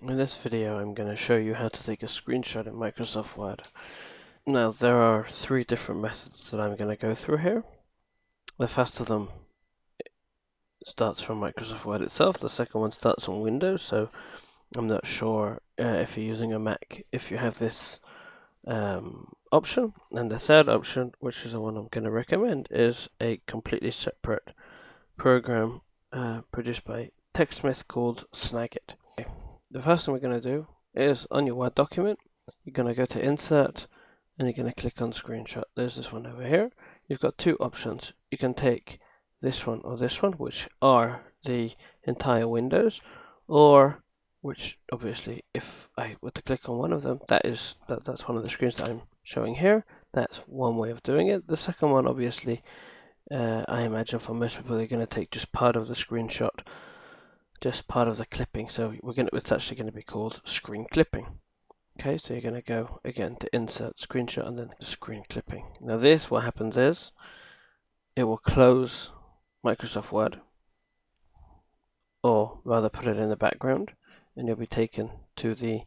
In this video I'm going to show you how to take a screenshot in Microsoft Word. Now there are three different methods that I'm going to go through here. The first of them starts from Microsoft Word itself, the second one starts on Windows, so I'm not sure if you're using a Mac if you have this option, and the third option, which is the one I'm going to recommend, is a completely separate program produced by TechSmith called Snagit. The first thing we're going to do is on your Word document, you're going to go to Insert and you're going to click on Screenshot. There's this one over here. You've got two options. You can take this one or this one, which are the entire windows, or which obviously if I were to click on one of them, that's one of the screens that I'm showing here. That's one way of doing it. The second one, obviously, I imagine for most people they're going to take just part of the screenshot, just part of the clipping. So it's actually going to be called screen clipping. Okay, so you're going to go again to Insert, Screenshot, and then Screen Clipping. Now this, what happens is, it will close Microsoft Word, or rather put it in the background, and you'll be taken to the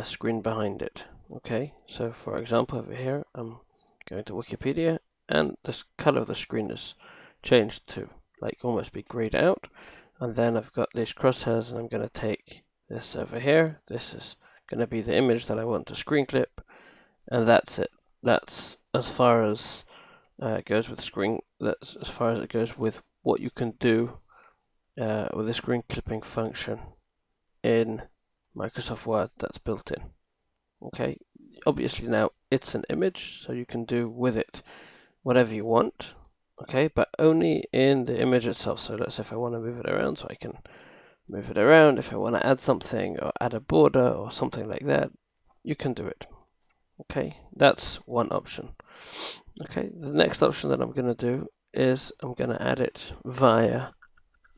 screen behind it. Okay, so for example over here, I'm going to Wikipedia, and the color of the screen is changed to like almost be grayed out, and then I've got these crosshairs, and I'm going to take this over here. This is going to be the image that I want to screen clip, and that's it. That's as far as it goes with screen. That's as far as it goes with what you can do with the screen clipping function in Microsoft Word that's built in. Okay, obviously now it's an image, so you can do with it whatever you want. Okay, but only in the image itself. So let's say if I want to move it around, so I can move it around. If I want to add something or add a border or something like that, you can do it. Okay, that's one option. Okay, the next option that I'm going to do is I'm going to add it via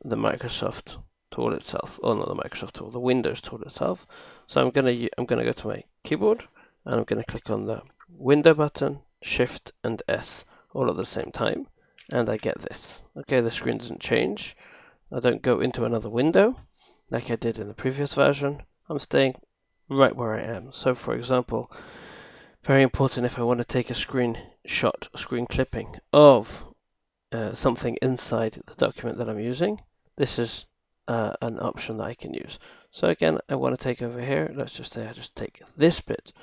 the Microsoft tool itself, or not the Microsoft tool, the Windows tool itself. So I'm going to go to my keyboard, and I'm going to click on the Window button, Shift and S all at the same time, and I get this. Okay, the screen doesn't change. I don't go into another window like I did in the previous version. I'm staying right where I am. So for example, very important if I want to take a screenshot, screen clipping of something inside the document that I'm using, this is an option that I can use. So again, I want to take over here, let's just say I just take this bit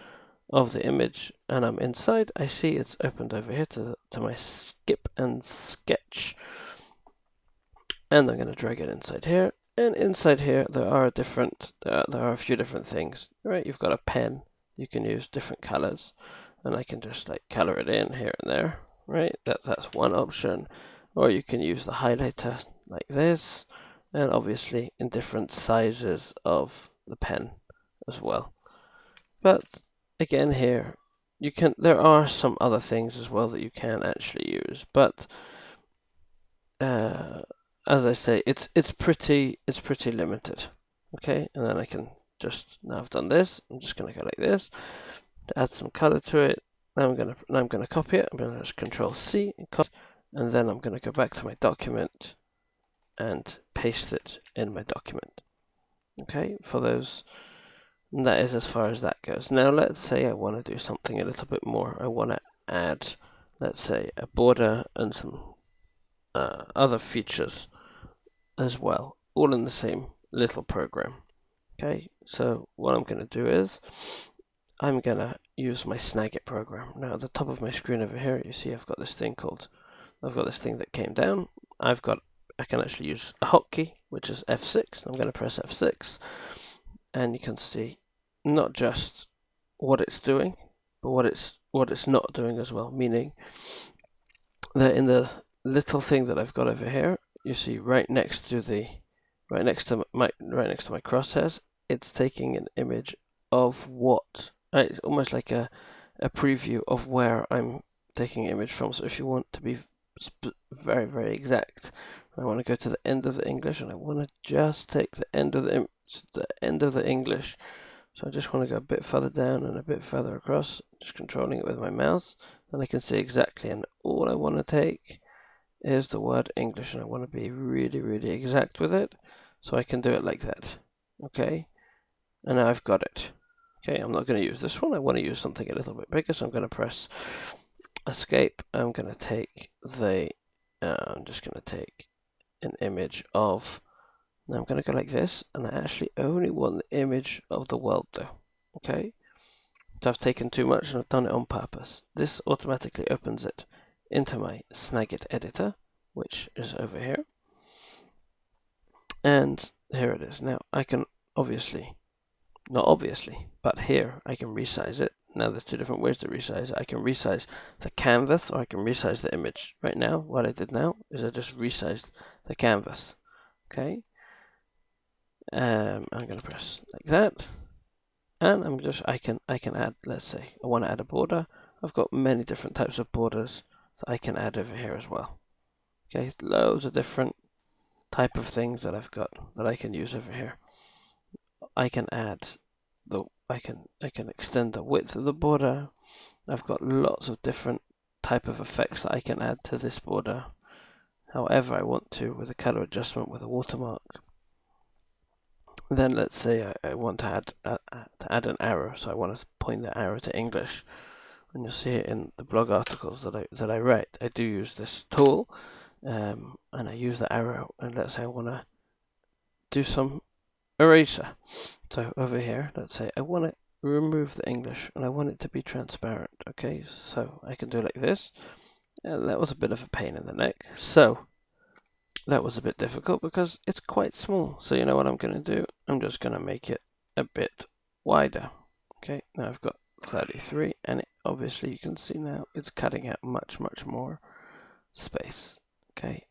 of the image and I'm inside. I see it's opened over here to my skip and sketch, and I'm going to drag it inside here. And inside here there are a few different things, right? You've got a pen, you can use different colors, and I can just like color it in here and there, right? That's one option. Or you can use the highlighter like this, and obviously in different sizes of the pen as well. But again here, there are some other things as well that you can actually use, but as I say, it's pretty limited. Okay, and then I can now I've done this, I'm just gonna go like this to add some color to it. Now I'm gonna copy it. I'm gonna just Control C and copy, and then I'm gonna go back to my document and paste it in my document. Okay, for those, and that is as far as that goes. Now let's say I want to do something a little bit more. I want to add, let's say, a border and some other features as well, all in the same little program. Okay, so what I'm going to do is I'm going to use my Snagit program. Now at the top of my screen over here, you see I've got this thing that came down. I can actually use a hotkey, which is F6. I'm going to press F6, and you can see not just what it's doing, but what it's not doing as well. Meaning that in the little thing that I've got over here, you see right next to my crosshairs, it's taking an image of what, right? It's almost like a preview of where I'm taking an image from. So if you want to be very, very exact, I want to go to the end of the English, and I want to just take the end of the English. So I just want to go a bit further down and a bit further across, just controlling it with my mouse, and I can see exactly. And all I want to take is the word English, and I want to be really, really exact with it, so I can do it like that. Okay, and now I've got it. Okay, I'm not going to use this one. I want to use something a little bit bigger, so I'm going to press escape. I'm going to take the, I'm just going to take an image of, now I'm going to go like this, and I actually only want the image of the world though. Okay, so I've taken too much and I've done it on purpose. This automatically opens it into my Snagit editor, which is over here. And here it is. Now I can obviously, not obviously, but here I can resize it. Now there's two different ways to resize it. I can resize the canvas or I can resize the image. Right now, what I did now is I just resized the canvas. Okay. I'm going to press like that. And I can add, let's say, I want to add a border. I've got many different types of borders that I can add over here as well. Okay, loads of different type of things that I've got that I can use over here. I can add I can extend the width of the border. I've got lots of different type of effects that I can add to this border however I want to, with a color adjustment, with a watermark. Then let's say I want to add an arrow, so I want to point the arrow to English, and you'll see it in the blog articles that I write. I do use this tool, and I use the arrow, and let's say I want to do some eraser. So over here, let's say I want to remove the English and I want it to be transparent. Okay, so I can do like this, and that was a bit of a pain in the neck. So that was a bit difficult because it's quite small. So you know what I'm going to do? I'm just going to make it a bit wider. Okay, now I've got 33, and obviously you can see now it's cutting out much more space. Okay,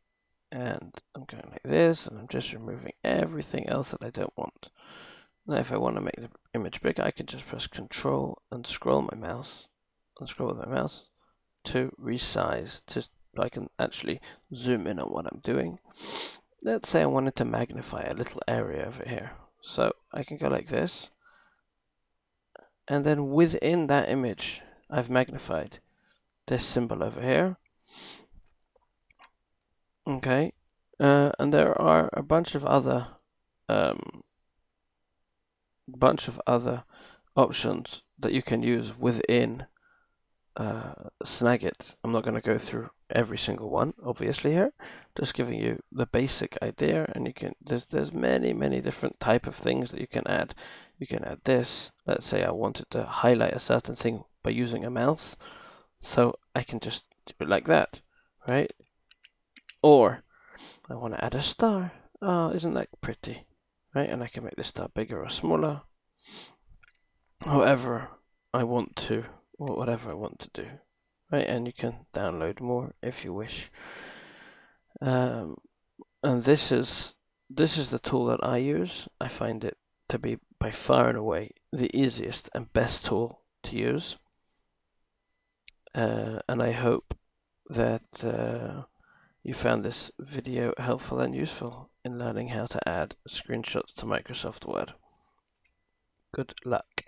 and I'm going like this, and I'm just removing everything else that I don't want. Now if I want to make the image bigger, I can just press Control and scroll with my mouse to resize, I can actually zoom in on what I'm doing. Let's say I wanted to magnify a little area over here, so I can go like this, and then within that image I've magnified this symbol over here. Okay, and there are a bunch of other options that you can use within Snagit. I'm not going to go through every single one, obviously here, just giving you the basic idea, and you can there's many different type of things that you can add. You can add this. Let's say I wanted to highlight a certain thing by using a mouse, so I can just do it like that, right? Or I want to add a star. Oh, isn't that pretty, right? And I can make this star bigger or smaller, however I want to, or whatever I want to do, right? And you can download more if you wish. And this is the tool that I use. I find it to be by far and away the easiest and best tool to use. And I hope that you found this video helpful and useful in learning how to add screenshots to Microsoft Word. Good luck.